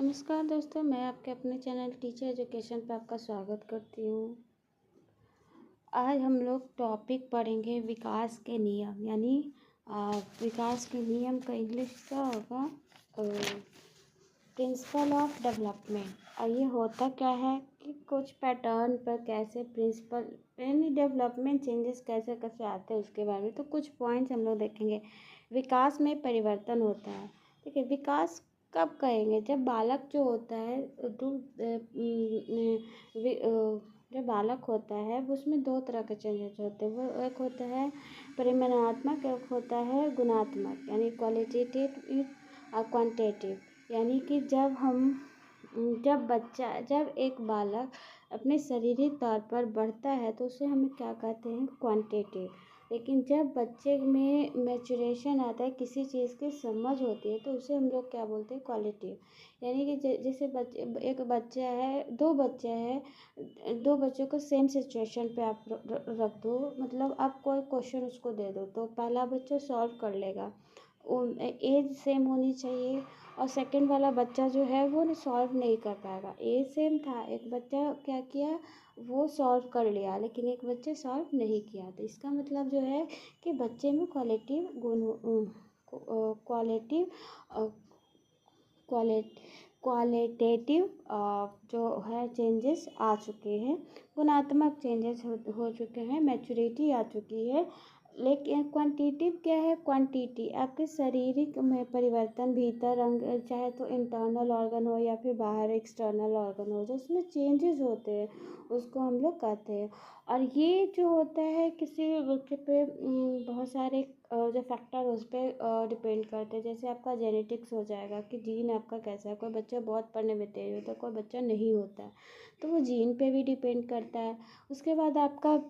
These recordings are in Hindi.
नमस्कार दोस्तों, मैं आपके अपने चैनल टीचर एजुकेशन पे आपका स्वागत करती हूँ। आज हम लोग टॉपिक पढ़ेंगे विकास के नियम, यानी विकास के नियम का इंग्लिश क्या होगा, प्रिंसिपल ऑफ डेवलपमेंट। और ये होता क्या है कि कुछ पैटर्न पर कैसे प्रिंसिपल यानी डेवलपमेंट चेंजेस कैसे कैसे आते हैं उसके बारे में तो कुछ पॉइंट्स हम लोग देखेंगे। विकास में परिवर्तन होता है। ठीक है, विकास कब कहेंगे? जब बालक जो होता है जब बालक होता है उसमें दो तरह के चेंजेस होते हैं। वो एक होता है परिमाणात्मक, एक होता है गुणात्मक, यानी क्वालिटेटिव और क्वांटिटेटिव। यानी कि जब एक बालक अपने शारीरिक तौर पर बढ़ता है तो उसे हम क्या कहते हैं? क्वांटिटेटिव। लेकिन जब बच्चे में मैचुरेशन आता है, किसी चीज़ की समझ होती है, तो उसे हम लोग क्या बोलते हैं? क्वालिटिव। यानी कि जैसे एक बच्चा है, दो बच्चों को सेम सिचुएशन पे आप रख दो, मतलब आप कोई क्वेश्चन उसको दे दो तो पहला बच्चा सॉल्व कर लेगा, एज सेम होनी चाहिए। और सेकंड वाला बच्चा जो है वो सॉल्व नहीं कर पाएगा। एज सेम था, एक बच्चा क्या किया, वो सॉल्व कर लिया, लेकिन एक बच्चे सॉल्व नहीं किया। तो इसका मतलब जो है कि बच्चे में क्वालिटेटिव जो है चेंजेस आ चुके हैं, गुणात्मक चेंजेस हो चुके हैं, मैच्योरिटी आ चुकी है। लेकिन क्वांटिटिव क्या है? क्वांटिटी आपके शारीरिक में परिवर्तन, भीतर अंग, चाहे तो इंटरनल ऑर्गन हो या फिर बाहर एक्सटर्नल ऑर्गन हो, जो उसमें चेंजेस होते हैं उसको हम लोग कहते हैं। और ये जो होता है किसी भी बच्चे पे बहुत सारे जो फैक्टर उस पर डिपेंड करते हैं। जैसे आपका जेनेटिक्स हो जाएगा कि जीन आपका कैसा है। कोई बच्चा बहुत पढ़ने में तेज होता है, कोई बच्चा नहीं होता है, तो वो जीन पे भी डिपेंड करता है। उसके बाद आपका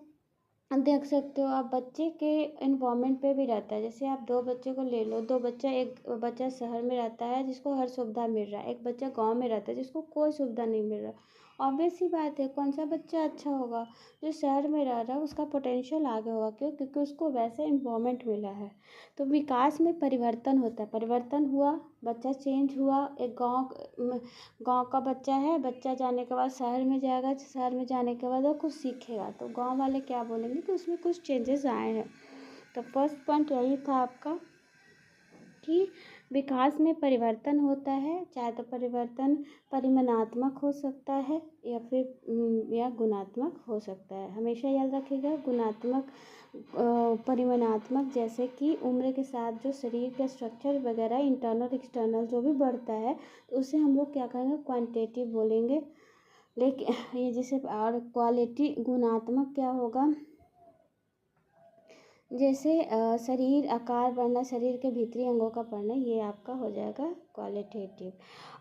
देख सकते हो आप बच्चे के इन्वायरमेंट पे भी रहता है। जैसे आप दो बच्चे को ले लो, एक बच्चा शहर में रहता है जिसको हर सुविधा मिल रहा है, एक बच्चा गांव में रहता है जिसको कोई सुविधा नहीं मिल रहा। ऑब्वियस सी बात है, कौन सा बच्चा अच्छा होगा? जो शहर में रह रहा है उसका पोटेंशियल आगे होगा। क्यों? क्योंकि उसको वैसे इन्वायरमेंट मिला है। तो विकास में परिवर्तन होता है, परिवर्तन हुआ, बच्चा चेंज हुआ। एक गांव का बच्चा है, बच्चा जाने के बाद शहर में जाएगा, शहर में जाने के बाद वो कुछ सीखेगा, तो गांव वाले क्या बोलेंगे कि उसमें कुछ चेंजेस आए हैं। तो फर्स्ट पॉइंट यही था आपका कि विकास में परिवर्तन होता है, चाहे तो परिवर्तन परिमाणात्मक हो सकता है या फिर या गुणात्मक हो सकता है। हमेशा याद रखिएगा, गुणात्मक परिमाणात्मक जैसे कि उम्र के साथ जो शरीर का स्ट्रक्चर वगैरह इंटरनल एक्सटर्नल जो भी बढ़ता है तो उसे हम लोग क्या कहेंगे? क्वांटिटेटिव बोलेंगे। लेकिन ये जैसे और क्वालिटी गुणात्मक क्या होगा? जैसे शरीर आकार बढ़ना, शरीर के भीतरी अंगों का बढ़ना, ये आपका हो जाएगा क्वालिटेटिव।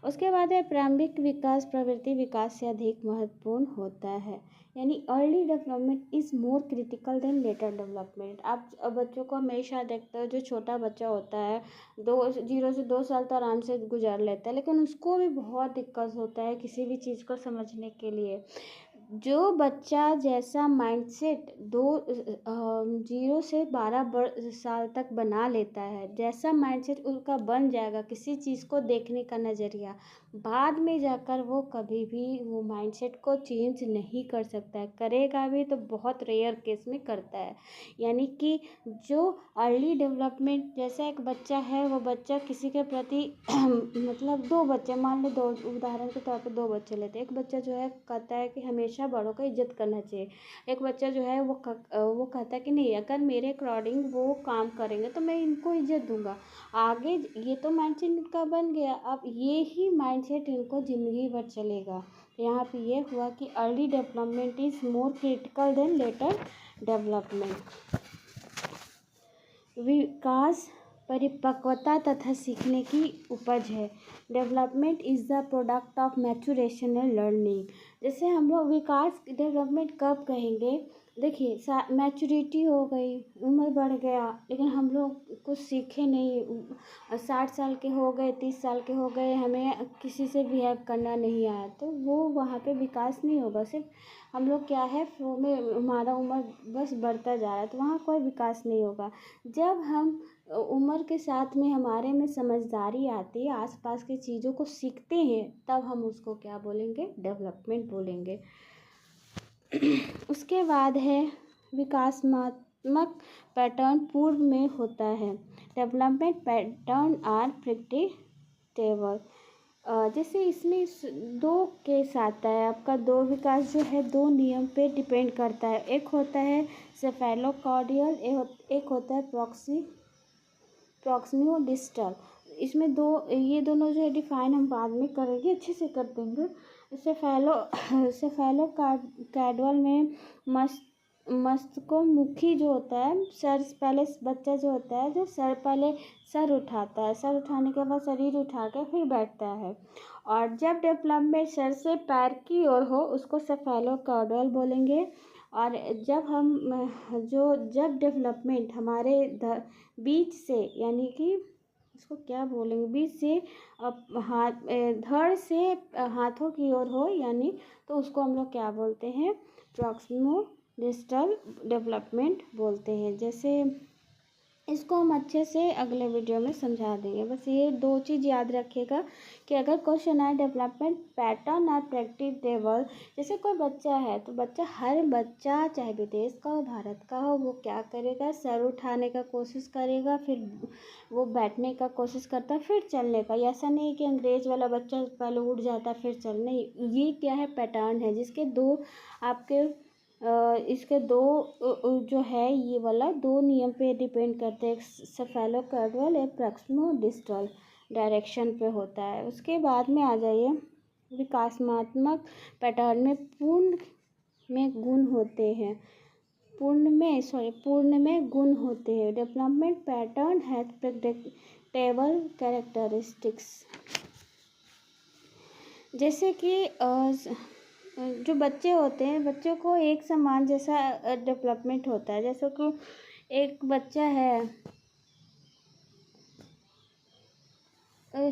उसके बाद है प्रारंभिक विकास प्रवृत्ति विकास से अधिक महत्वपूर्ण होता है। यानी early development is more critical than later development. आप बच्चों को हमेशा देखते हो, जो छोटा बच्चा होता है 0 से 2 साल तो आराम से गुजार लेता है, लेकिन उसको भी बहुत दिक्कत होता है किसी भी चीज़ को समझने के लिए। जो बच्चा जैसा माइंडसेट 0 से 12 साल तक बना लेता है, जैसा माइंडसेट उनका बन जाएगा किसी चीज़ को देखने का नज़रिया, बाद में जाकर वो कभी भी वो माइंडसेट को चेंज नहीं कर सकता है। करेगा भी तो बहुत रेयर केस में करता है। यानी कि जो अर्ली डेवलपमेंट, जैसा एक बच्चा है, वो बच्चा किसी के प्रति मतलब दो बच्चे मान लो, दो उदाहरण के तौर पर दो बच्चे लेते हैं। एक बच्चा जो है कहता है कि हमेशा बड़ों का इज्जत करना चाहिए। एक बच्चा जो है वो कहता है कि नहीं, अगर मेरे अकॉर्डिंग वो काम करेंगे तो मैं इनको इज्जत दूंगा। आगे ये तो माइंडसेट इनका बन गया, अब ये ही माइंडसेट इनको ज़िंदगी भर चलेगा। यहाँ पे ये हुआ कि early development is more critical than later development. विकास परिपक्वता तथा सीखने की उपज है। Development is the product of maturation and learning. जैसे हम लोग विकास डेवलपमेंट कब कहेंगे? देखिए मैच्योरिटी हो गई, उम्र बढ़ गया, लेकिन हम लोग कुछ सीखे नहीं। 60 साल के हो गए, 30 साल के हो गए, हमें किसी से बिहेव करना नहीं आया, तो वो वहाँ पे विकास नहीं होगा। सिर्फ हम लोग क्या है, फ्लो में हमारा उम्र बस बढ़ता जा रहा है, तो वहाँ कोई विकास नहीं होगा। जब हम उम्र के साथ में हमारे में समझदारी आती है, आसपास की चीज़ों को सीखते हैं, तब हम उसको क्या बोलेंगे, डेवलपमेंट बोलेंगे। उसके बाद है विकासात्मक पैटर्न पूर्व में होता है। Development pattern are predictable. जैसे इसमें दो केस आता है आपका, दो विकास जो है दो नियम पे डिपेंड करता है। एक होता है सेफेलोकॉर्डियल, एक होता है प्रॉक्सिमो डिस्टल। इसमें दो, ये दोनों जो है डिफाइन हम बाद में करेंगे, अच्छे से कर देंगे। सेफेलोकैडवल में मस्तिष्कोमुखी जो होता है, सर पहले बच्चा जो होता है, जो सर पहले सर उठाता है, सर उठाने के बाद शरीर उठा के फिर बैठता है। और जब डेवलपमेंट सर से पैर की ओर हो, उसको सेफेलोकॉर्डियल बोलेंगे। और जब डेवलपमेंट हमारे बीच से, यानी कि इसको क्या बोलेंगे, बीच से धड़ से हाथों की ओर हो, यानी तो उसको हम लोग क्या बोलते हैं, प्रॉक्सिमो डिस्टल डेवलपमेंट बोलते हैं। जैसे इसको हम अच्छे से अगले वीडियो में समझा देंगे। बस ये दो चीज़ याद रखिएगा कि अगर क्वेश्चन आए डेवलपमेंट पैटर्न और प्रेडिक्टेबल, जैसे कोई बच्चा है, तो हर बच्चा चाहे विदेश का हो भारत का हो, वो क्या करेगा, सर उठाने का कोशिश करेगा, फिर वो बैठने का कोशिश करता है, फिर चलने का। ऐसा नहीं कि अंग्रेज वाला बच्चा पहले उठ जाता फिर चल, नहीं, ये क्या है, पैटर्न है, जिसके दो आपके इसके दो जो है, ये वाला दो नियम पे डिपेंड करते हैं, सेफेलोकॉर्डियल या प्रॉक्सिमो डिस्टल डायरेक्शन पे होता है। उसके बाद में आ जाइए, विकासात्मक पैटर्न में पूर्ण में गुण होते हैं, पूर्ण में गुण होते हैं। Development pattern has predictable characteristics. जैसे कि जो बच्चे होते हैं, बच्चों को एक समान जैसा डेवलपमेंट होता है। जैसे कि एक बच्चा है,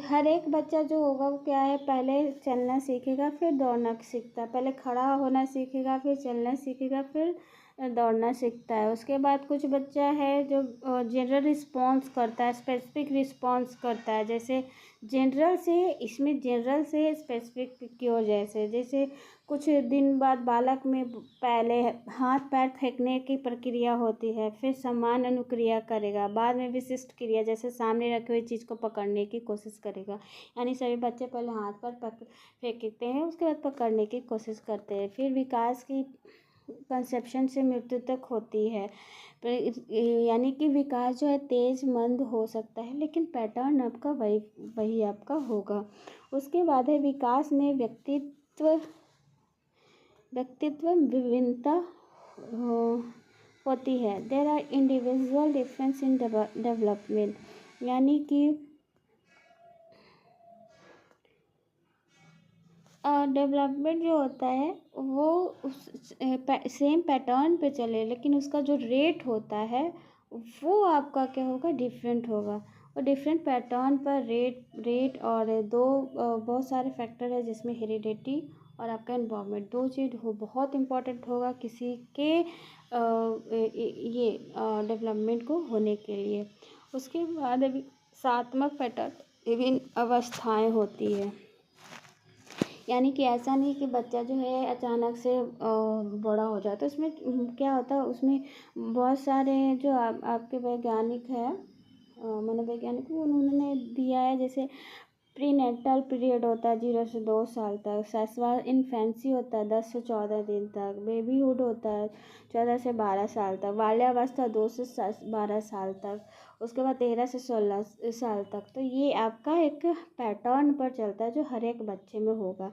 हर एक बच्चा जो होगा वो क्या है, पहले चलना सीखेगा, फिर दौड़ना सीखता है, पहले खड़ा होना सीखेगा, फिर चलना सीखेगा, फिर दौड़ना सीखता है। उसके बाद कुछ बच्चा है जो जनरल रिस्पॉन्स करता है, स्पेसिफिक रिस्पॉन्स करता है। जैसे जनरल से स्पेसिफिक की ओर, जैसे कुछ दिन बाद बालक में पहले हाथ पैर फेंकने की प्रक्रिया होती है, फिर समान अनुक्रिया करेगा, बाद में विशिष्ट क्रिया, जैसे सामने रखी हुई चीज़ को पकड़ने की कोशिश करेगा। यानी सभी बच्चे पहले हाथ पैर फेंकते हैं, उसके बाद पकड़ने की कोशिश करते हैं। फिर विकास की कंसेप्शन से मृत्यु तक होती है। यानी कि विकास जो है तेज मंद हो सकता है, लेकिन पैटर्न आपका वही आपका होगा। उसके बाद है विकास में व्यक्तित्व विभिन्नता होती है। There are individual difference in development, यानी कि डेवलपमेंट जो होता है वो सेम पैटर्न पे चले, लेकिन उसका जो रेट होता है वो आपका क्या होगा, डिफरेंट होगा। और डिफरेंट पैटर्न पर रेट और बहुत सारे फैक्टर है, जिसमें हेरिडिटी और आपका एनवायरनमेंट, दो चीज़ बहुत इंपॉर्टेंट होगा किसी के ये डेवलपमेंट को होने के लिए। उसके बाद अभी सात्मक पैटर्न विभिन्न अवस्थाएं होती है। यानी कि ऐसा नहीं कि बच्चा जो है अचानक से बड़ा हो जाता है। उसमें क्या होता है, उसमें बहुत सारे जो आपके वैज्ञानिक है, मनोवैज्ञानिक, उन्होंने दिया है। जैसे प्रीनेटल पीरियड होता है 0 से 2 साल तक, सैसवाल इन्फेंसी होता है 10 से 14 दिन तक, बेबीहुड होता है 14 से 12 साल तक, बाल्यावस्था 2 से 12 साल तक, उसके बाद 13 से 16 साल तक। तो ये आपका एक पैटर्न पर चलता है जो हर एक बच्चे में होगा।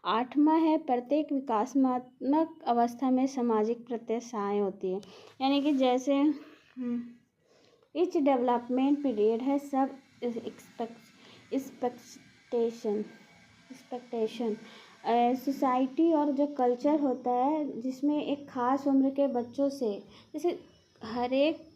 8वां है प्रत्येक विकासात्मक अवस्था में सामाजिक प्रत्याशाएं होती है। यानी कि जैसे इच डेवलपमेंट पीरियड है सब एक्सपेक्टेशन सोसाइटी और जो कल्चर होता है जिसमें एक ख़ास उम्र के बच्चों से, जैसे हर एक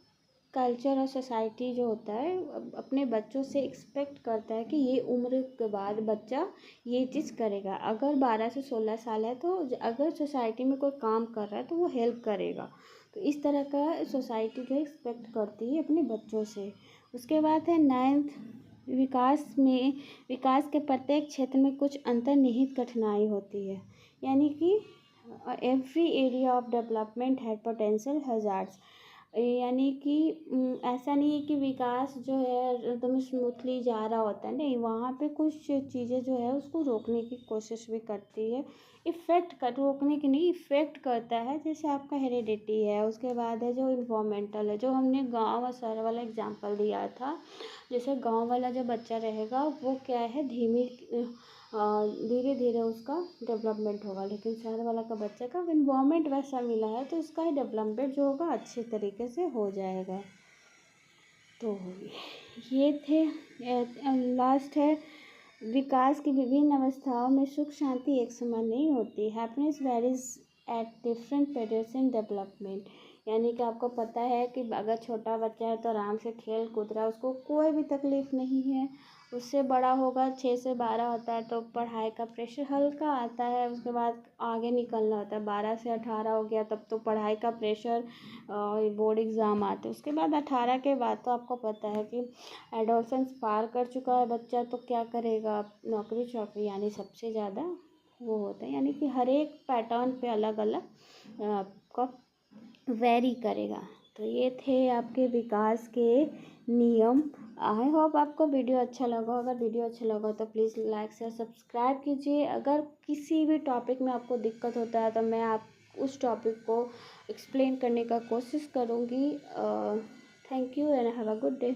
कल्चर और सोसाइटी जो होता है अपने बच्चों से एक्सपेक्ट करता है कि ये उम्र के बाद बच्चा ये चीज़ करेगा। अगर 12 से 16 साल है तो अगर सोसाइटी में कोई काम कर रहा है तो वो हेल्प करेगा। तो इस तरह का सोसाइटी जो एक्सपेक्ट करती है अपने बच्चों से। उसके बाद है 9th, विकास के प्रत्येक क्षेत्र में कुछ अंतर्निहित कठिनाई होती है। यानी कि एवरी एरिया ऑफ डेवलपमेंट है पोटेंशियल हैज़ार्ड्स। यानी कि ऐसा नहीं है कि विकास जो है एकदम स्मूथली जा रहा होता है, नहीं, वहाँ पे कुछ चीज़ें जो है उसको रोकने की कोशिश भी करती है। रोकने की नहीं, इफ़ेक्ट करता है। जैसे आपका हेरिडिटी है, उसके बाद है जो इन्वायरमेंटल है, जो हमने गांव और शहर वाला एग्जांपल दिया था। जैसे गांव वाला जो बच्चा रहेगा वो क्या है धीरे धीरे उसका डेवलपमेंट होगा, लेकिन शहर वाला का बच्चे का इन्वायरमेंट वैसा मिला है तो उसका डेवलपमेंट जो होगा अच्छे तरीके से हो जाएगा। तो ये थे। लास्ट है, विकास की विभिन्न अवस्थाओं में सुख शांति एक समान नहीं होती। Happiness varies at different periods in development. यानी कि आपको पता है कि अगर छोटा बच्चा है तो आराम से खेल कूद रहा है, उसको कोई भी तकलीफ़ नहीं है। उससे बड़ा होगा, 6 से 12 होता है तो पढ़ाई का प्रेशर हल्का आता है, उसके बाद आगे निकलना होता है। 12 से 18 हो गया तब तो पढ़ाई का प्रेशर, बोर्ड एग्ज़ाम आते हैं। उसके बाद 18 के बाद तो आपको पता है कि एडोलसेंस पार कर चुका है बच्चा तो क्या करेगा, नौकरी चौकरी, यानी सबसे ज़्यादा वो होता है। यानी कि हर एक पैटर्न पे अलग अलग आपका वेरी करेगा। तो ये थे आपके विकास के नियम। आई होप आपको वीडियो अच्छा लगा। अगर वीडियो अच्छा लगा तो प्लीज़ लाइक शेयर सब्सक्राइब कीजिए। अगर किसी भी टॉपिक में आपको दिक्कत होता है तो मैं आप उस टॉपिक को एक्सप्लेन करने का कोशिश करूँगी। Thank you and have a good day.